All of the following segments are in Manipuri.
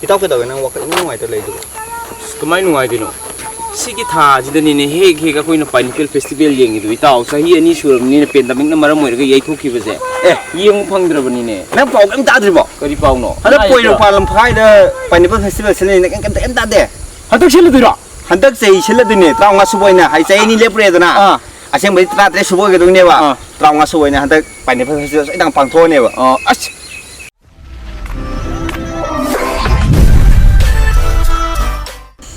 Itaw ka daw nang wakay nung ito lay do. Kamay nung ay dino. Sige tha jida ni ne heg ako na pineapple festival yeng idu itaw sahi ani suram ni pandemic na maram moy ga yai thoki base. Yeng phangdra bani ne. Nang pau am ta dribo. Kari pau no. Hada poiro palam phai da pineapple festival sele ne kan ta de. Hadak sila dira. Handak sei sele dine traunga suboina hai sei ni lepre dana. Aseng bai tra tre subo ga dong ne ba. Traunga suboina handak pineapple festival idang pangtho ne ba. As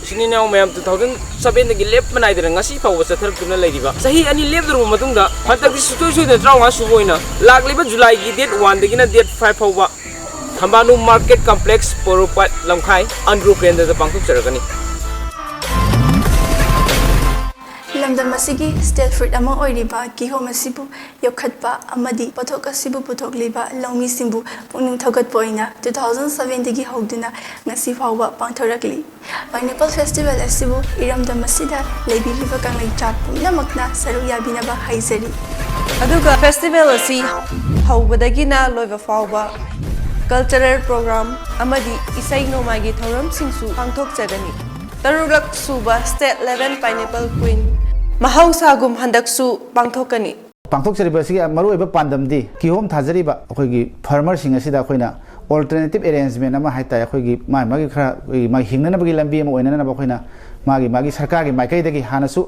Sini mayam 2007 dagi lep manai dira ngasi faw sa thark tuna leidiba sahi ani lep dru matungda hantak sutoi suida traunga suboina lagliba July gi date 1 dagi na date 5 fawba Thambanu market complex Poropat Lamkhai ANDRO KENDRA da pangthok charagani lamdam asigi state fruit ama oiriba kihom asibu yokhatpa amadi pathok asibu puthok liba lawmi simbu puning thogat poina 2007 digi hogduna ngasi fawba pangthorakli pineapple festival asibu iramdam asida leibiriba kanglai chap namakna saru yabinaba haizari aduga festival asi hawbadagina loiba fawba cultural program amadi isai nomagi thoram singsu pangthok chagani tarulak suba state level pineapple queen Mahausagum handaksu pangthokani pangthok chariba sigi maru eba pandamdi kihom thajariba akhoi farmer singa sida khoina alternative arrangement ama haita akhoi magi khara magi hingnana bagi lambi ama oinana ba khoina magi sarkar gi maikai dagi hanasu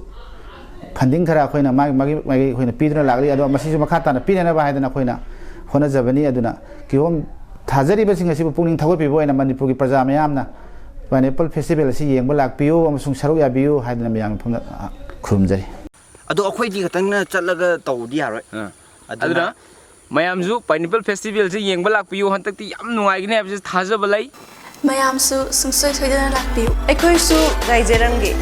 funding khara khoina magi khoina piduna lagli ado masisu makha tana pinana ba haidana khoina hona jabani aduna kihom thajariba singa sibu pungning thagoi pibo ena manipur gi praja mayamna pineapple festival si yengba lakpiyo amasung saruk yabiyo haidana mayam phumna khurumjari ado akhoi di khatang na chatlaga tawdi yaroi aduna mayamju pineapple festival se yengba lakpiyo hantakti yam nungai gine habse thajaba lai mayamsu sungsoi thoidana lakpiu ekhoisu gaijerange